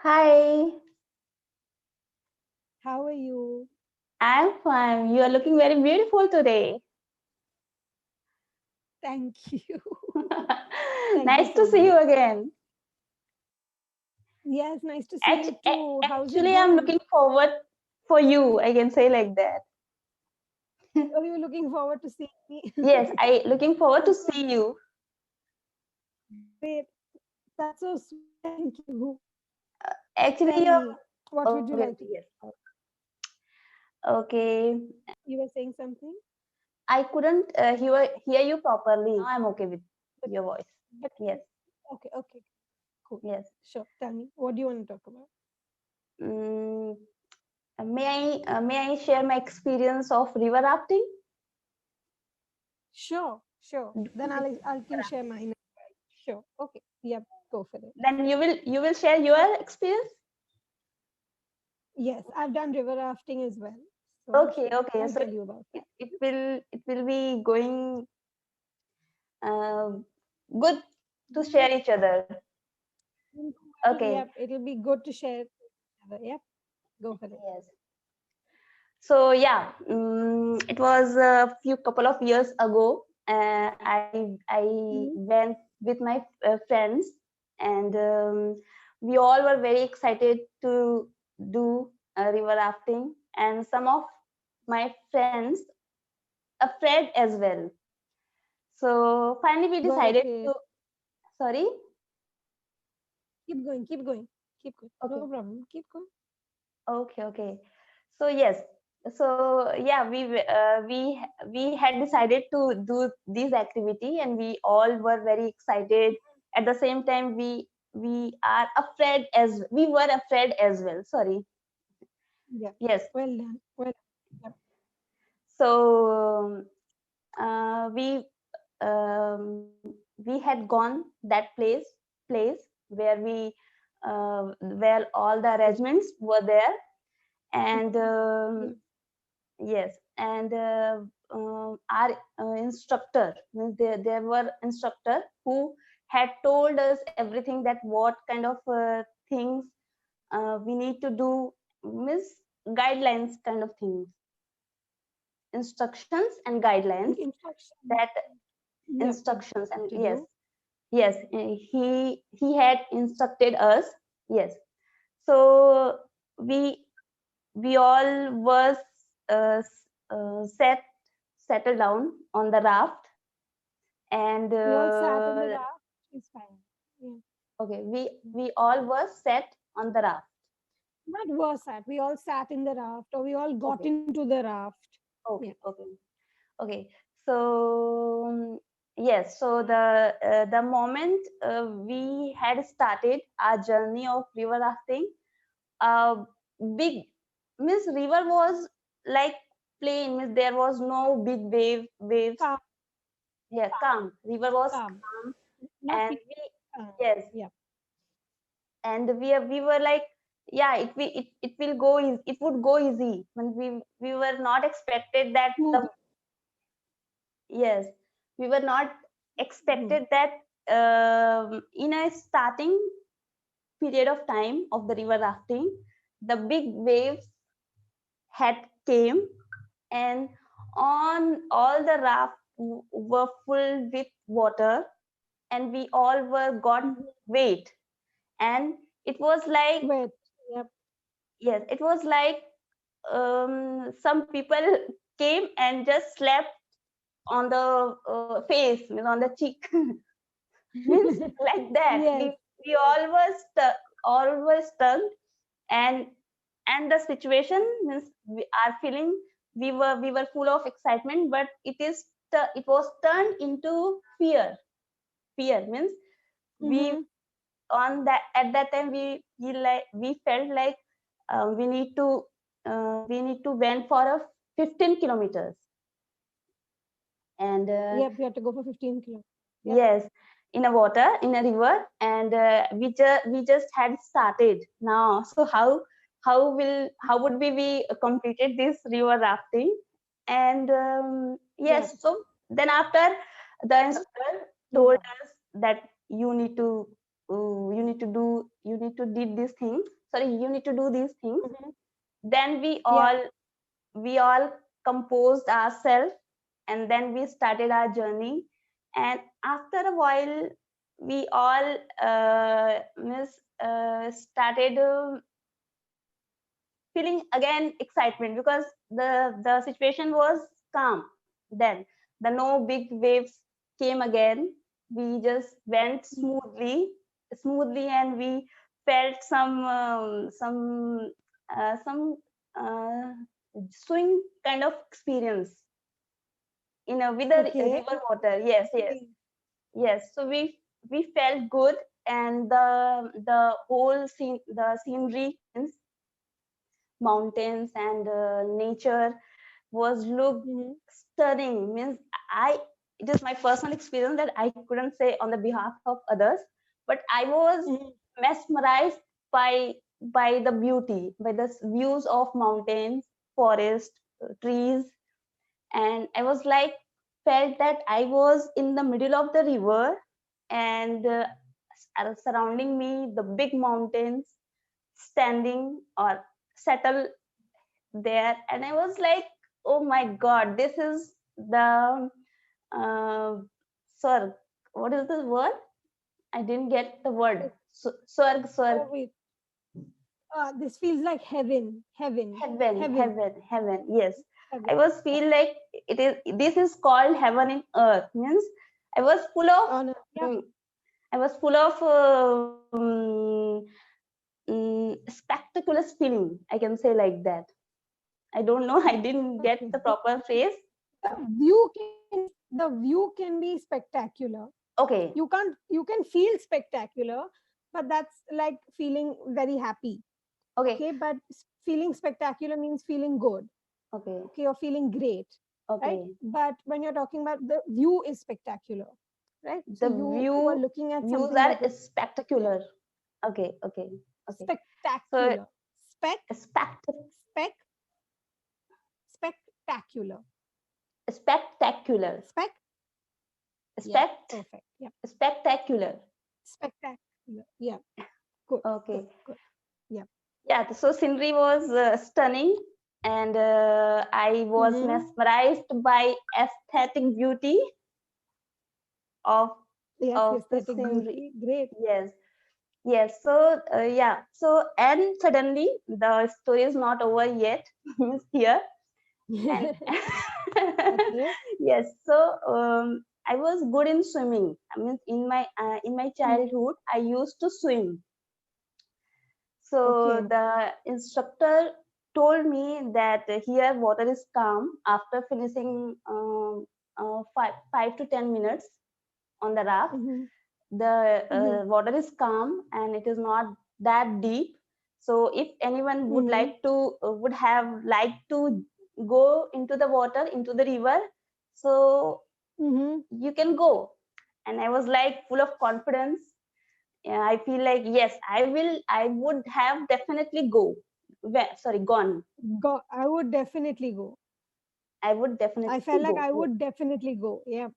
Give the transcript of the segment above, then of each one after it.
Hi, How are you? I'm fine. You are looking very beautiful today. Thank you. Thank you Nice to so see much. you again. Yes, nice to see you too. How's it Actually, I'm going? looking forward for you. I can say like that. Are you looking forward to seeing me? Yes, I looking forward to That's so see you. great. That's so sweet. Thank you. Actually, Tell you're me, what would you okay. like to? Yes. Okay. You were saying something, I couldn't hear you properly. Now I'm okay with but your voice. but Yes. okay, okay, cool. Yes. Sure. Tell me, what do you want to talk about? Mm, may I share my experience of river rafting? Sure, sure. Then I'll can share mine. Sure. Okay. Yep. Go for it. Then you will share your experience. Yes, I've done river rafting as well. So Okay, sure, okay. I'll So tell you about that. it will be going uh, good to share each other. Okay. Yep, it'll be good to share together. Yep, go for it. Yes. So yeah, it was a few couple of years ago. I Mhm. went with my friends, and we all were very excited to do river rafting, and some of my friends afraid as well. So finally, we Got decided it. to. Sorry. Keep going, keep going. No Okay. problem. Keep going. Okay. Okay. So yes. So yeah, we had decided to do this activity, and we all were very excited. At the same time, we were afraid as well. Sorry. Yep. Yes. Well done. Well, yep. So we had gone that place where where all the arrangements were there, and Yep. yes, and our instructor means there were instructor who had told us everything, that what kind of things we need to do, means guidelines kind of things, instructions and guidelines, Instruction. that Yep. Yep. instructions. And To yes, do. yes, he had instructed us. Yes. So we we all was uh, settled down on the raft, and We all sat in the raft. It's fine. Yeah. okay, we all were set on the raft. Not was sat. We all sat in the raft, or we all got Okay. into the raft. Yeah. Okay. Okay. Okay. So yes, so the moment we had started our journey of river rafting, uh, big means river was like plain, means there was no big waves. Calm. Yeah, calm. River was Calm. calm, Not and peak. we, Calm. yes, Yep. and we were like, yeah, it will go easy. It would go easy. When we were not expected that Smooth. the, yes, we were not Mhm. expected that in a starting period of time of the river rafting, the big waves had came, and on all the raft were full with water, and we all were got Mhm. weight, and it was like, Wet. Yep. yes, it was like some people came and just slapped on the face, means on the cheek. Means like that, Yes. we all were stuck, and the situation means we are feeling, we were full of excitement, but it was turned into fear. Means we, Mm-hmm. on that, at that time, we felt like we need to went for a 15 kilometers, and Yep. You have to go for 15 kilometers. Yep. yes, in a water, in a river, and we just had started now. So how would we completed this river rafting? And Yep. yes, so then after, the instructor No told problem. us that you need to you need to do these things. Sorry, you need to do these things. Then we all composed ourselves, and then we started our journey. And after a while, we all started feeling again excitement, because the situation was calm. Then the no big waves came again. We just went smoothly, and we felt some uh, swing kind of experience in a with the Okay. river water. Yes. So we felt good, and the whole scene, the scenery, mountains and nature was look stunning. Means I it is my personal experience that I couldn't say on the behalf of others, but I was mesmerized by the beauty, by the views of mountains, forest, trees. And I was like, felt that I was in the middle of the river, and surrounding me the big mountains standing or settle there. And I was like, oh my god, this is the swarg. What is the word? I didn't get the word. Swarg. Oh, wait. This feels like heaven. Heaven. Yes, Heaven. I was feel like it is. This is called heaven in earth. Means I was full of. On a, yeah. I was full of spectacular feeling. I can say like that. I don't know. I didn't get the proper phrase. The view can be spectacular. Okay. You can feel spectacular, but that's like feeling very happy. Okay, but feeling spectacular means feeling good. Okay, or feeling great. Right? But when you're talking about the view is spectacular, right? The so you view were looking at views something are that was spectacular. Okay. spectacular. So Spectacular. spectacular. Perfect. Yeah. Spectacular. Spectacular. Yeah. Good. Okay. Good. Yeah. Yeah. So scenery was stunning, and I was mesmerized by aesthetic beauty of the aesthetic scenery. beauty. Great. Yes. So yeah. So and suddenly the story is not over yet. Here. And Okay. yes. So I was good in swimming. I mean, in my childhood, I used to swim. So Okay. the instructor told me that here water is calm after finishing 5 to 10 minutes on the raft. The water is calm and it is not that deep. So if anyone would have liked to go into the water, into the river, so you can go. And I was like full of confidence. I feel like yes, I would have definitely gone. I would definitely go. I would I definitely felt like go. I Yes. would definitely go. Yeah.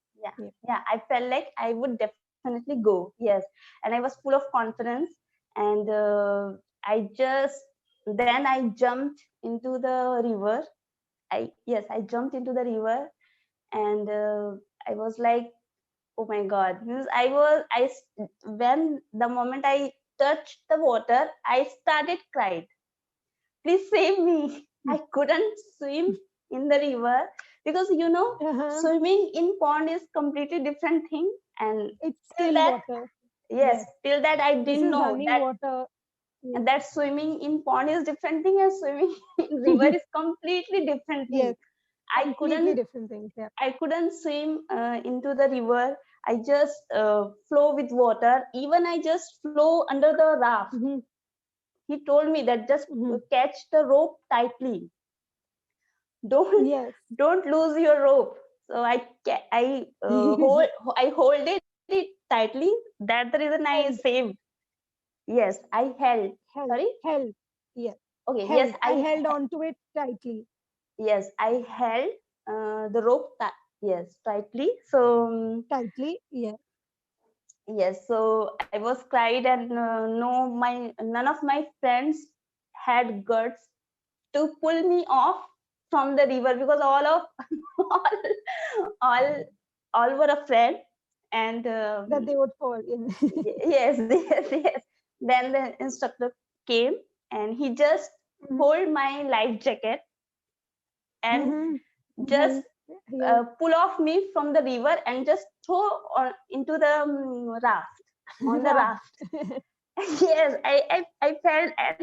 Yeah. I felt like I would definitely go. Yes, and I was full of confidence, and I jumped into the river. I jumped into the river, and I was like, oh my god, because when the moment I touched the water, I started crying. Please save me. I couldn't swim in the river, because swimming in pond is completely different thing. And It's till still that, water. yes, till that I This didn't is know running water. that swimming in pond is different thing, and swimming in river is completely different thing. Yes. I Completely couldn't different things. Yeah. I couldn't swim into the river. I just flow with water. Even I just flow under the raft. He told me that just catch the rope tightly. Don't Yes. don't lose your rope. So I hold it tightly. That's the reason I Held. saved. Yes, I held. Sorry. Held. Yes. Okay. Held. I held on to it tightly. I held the rope. Yes, tightly. So Tightly. Yeah. Yes, so I was cried, and none of my friends had guts to pull me off from the river, because all all all were afraid, and That they would fall in. yes, yes, yes. Then the instructor came, and he just Mhm. hold my life jacket and Mhm. just Mhm. Yeah. pull off me from the river and just throw into the raft, on the Raft. raft. Yes, I felt at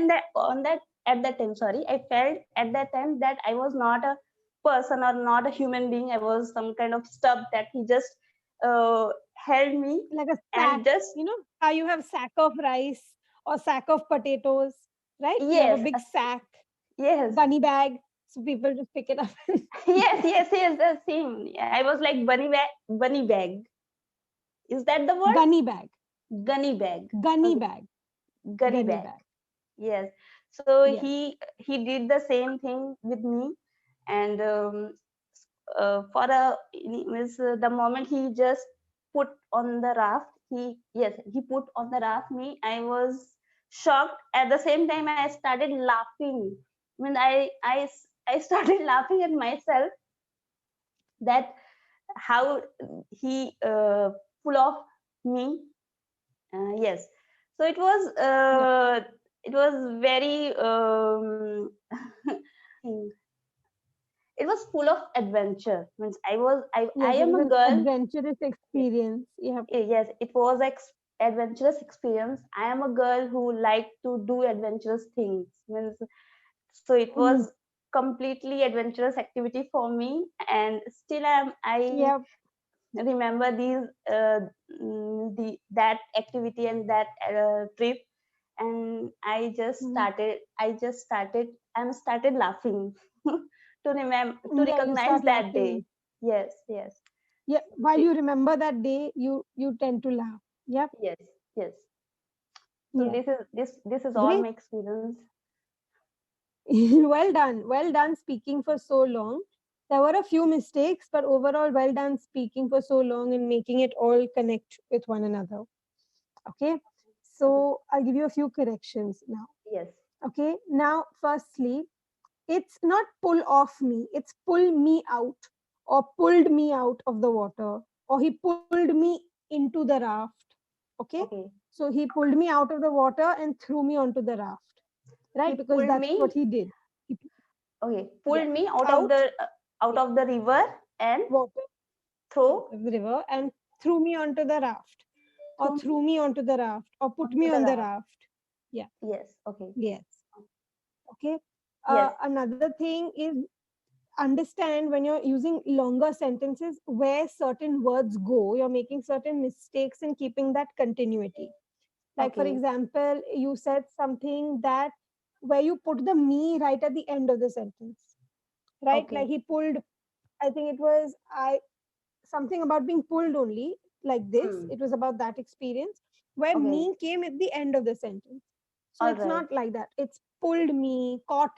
that time, sorry, I felt at that time that I was not a person or not a human being. I was some kind of stuff that he just held me Like a sack, and just, how you have sack of rice or sack of potatoes, right? You have a yes, big sack, yes. bunny bag, so people just pick it up. Yes, yes, yes, the same. I was like bunny bag. Is that the word? Gunny bag, Gunny bag. gunny Okay, bag, gunny gunny bag. bag. Yes. So Yes. he did the same thing with me, and for the moment he just put on the raft. He put on the raft me. I was shocked. At the same time, I started laughing. I started laughing at myself, that how he pull off me. Yes. So Yep. it was very it was full of adventure. Means I Yes, it am was a an girl. adventurous experience. Yep. Yes, it was adventurous experience. I am a girl who like to do adventurous things. Means, so it Mhm. was completely adventurous activity for me, and still I Yep. remember that activity and that trip, and Mhm. I started laughing to remember, to Yeah, you recognize start that day. laughing. Yes, yes. Yeah, while you remember that day, you tend to laugh. Yep. Yes, yes. So Yeah. this is all Great. my experience. Well done. Well done speaking for so long. There were a few mistakes, but overall, well done speaking for so long and making it all connect with one another. Okay. Okay. So I'll give you a few corrections now. Yes. Okay. Now, firstly, it's not pull off me, it's pull me out or pulled me out of the water or he pulled me into the raft. Okay. Okay. So he pulled me out of the water and threw me onto the raft, He right? Because pulled that's what me. he did. He, Okay, pulled yes. me Out, out yes, of the river and water throw out of the river and threw me onto the raft or threw threw me onto the raft or put onto me the on the raft. raft. Yeah. Yes. Okay. Yes. Okay. Yes. Another thing is understand when you're using longer sentences where certain words go. You're making certain mistakes in keeping that continuity. Like, for Okay. example, you said something that where you put the me right at the end of the sentence, right? Like Okay. he pulled, I think it was something about being pulled only, like this. Hmm. It was about that experience where Okay. me came at the end of the sentence. So All it's right. not like that. It's pulled me, caught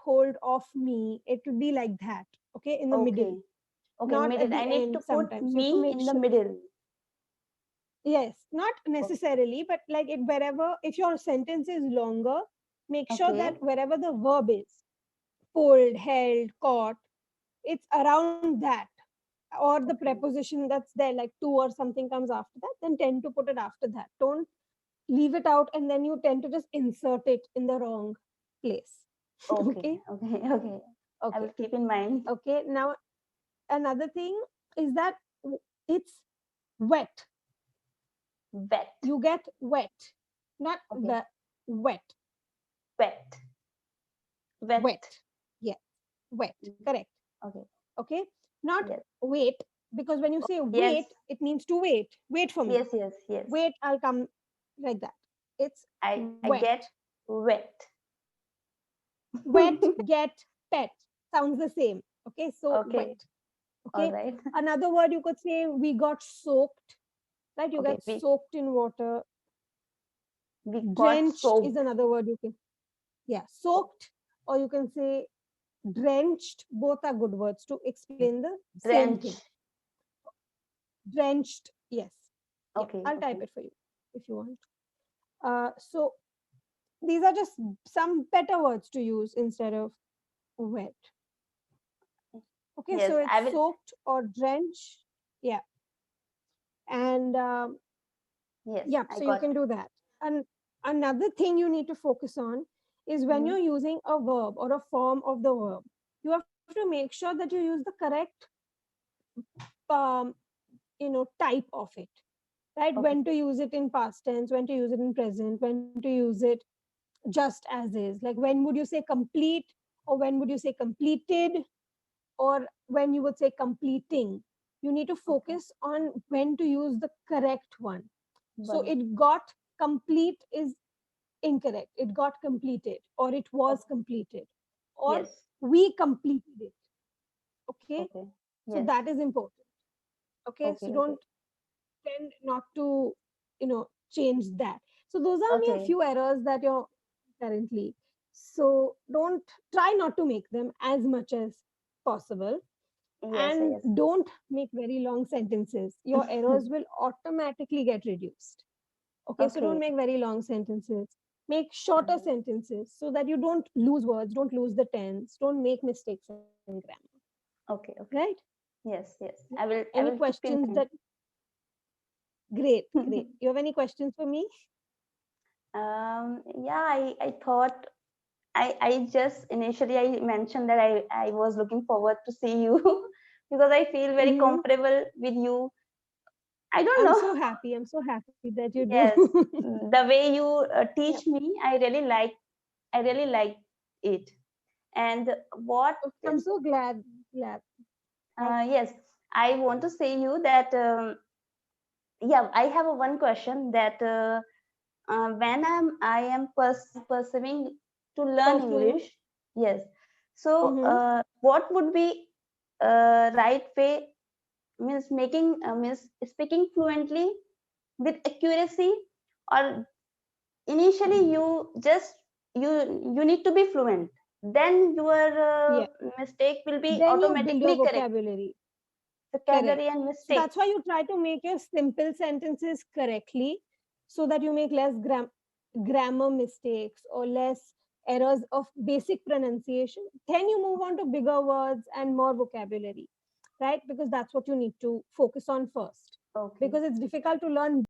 hold of me. It would be like that, okay, in the middle, Okay. Okay. not at Middle. the I need to end put sometimes. You have to me make in the sure. middle. Yes, not necessarily, but like it wherever, if your sentence is longer, make sure that Okay. wherever the verb is, pulled, held, caught, it's around that. Or the Okay. preposition that's there, like to or something comes after that, then tend to put it after that. Don't leave it out and then you tend to just insert it in the wrong place. Okay. Okay. Okay. Okay. I Okay. will keep in mind. Okay. Now, another thing is that it's wet. Wet. You get wet, not Okay. wet. Wet. Wet. Wet. Yes. Wet. Mm. Correct. Okay. Okay. Not Yes. wait, because when you say Yes. wait, it means to wait. Wait for me. Yes. Yes. Yes. Wait, I'll come, like that. It's I wet. get wet. Wet, get, pet. Sounds the same. Okay. So wet. Okay. All Okay. right. Another word you could say, we got soaked, right? You Okay. get soaked in water. We got Drenched is soaked. another word you can, yeah, soaked, or you can say drenched. Both are good words to explain the same thing. Drench. Drenched, yes. Okay. I'll type it for you if you want. So these are just some better words to use instead of wet. Okay, Yes, so I it's will. soaked or drenched. Yeah. And Yes, yeah, I so you got. can do that. And another thing you need to focus on is when Mhm. you're using a verb or a form of the verb, you have to make sure that you use the correct um, type of it, right? Okay. When to use it in past tense, when to use it in present, when to use it just as is. Like when would you say complete, or when would you say completed, or when you would say completing. You need to Okay. focus on when to use the correct one. So One. it got complete is incorrect. It got completed, or it was Okay. completed, or Yes. we completed it. Okay. Okay. So Yes. that is important. Okay. Okay. So Okay. don't tend not to, change that. So those are only a Okay. few errors that you're currently. So don't try not to make them as much as possible, Yes. and Yes. don't make very long sentences. Your errors will automatically get reduced. Okay, so don't Okay. make very long sentences. Make shorter Uh, sentences so that you don't lose words, don't lose the tense, don't make mistakes in grammar. okay. Right? Okay. Yes. Yes. Yeah. I will. I Any will keep in questions that mind. great, great. You have any questions for me? Yeah. I thought. I just initially I mentioned that I was looking forward to see you because I feel very Hmm. comfortable with you. I don't I'm know. so happy. I'm so happy that you do. Yes, the way you Yeah. teach me, I really like it. And what I'm is so glad. Glad. Right. yes, I want to say you that yeah, I have a one question that when I am pursuing to learn Pursuing. English, yes. So Mm-hmm. what would be right way, means making means speaking fluently with accuracy, or initially you just you need to be fluent, then your Yeah. mistake will be Then you build your automatically correct, vocabulary. vocabulary Correct. and So that's mistakes. why you try to make your simple sentences correctly so that you make less grammar mistakes or less errors of basic pronunciation. Then you move on to bigger words and more vocabulary, right? Because that's what you need to focus on first. Okay. Because it's difficult to learn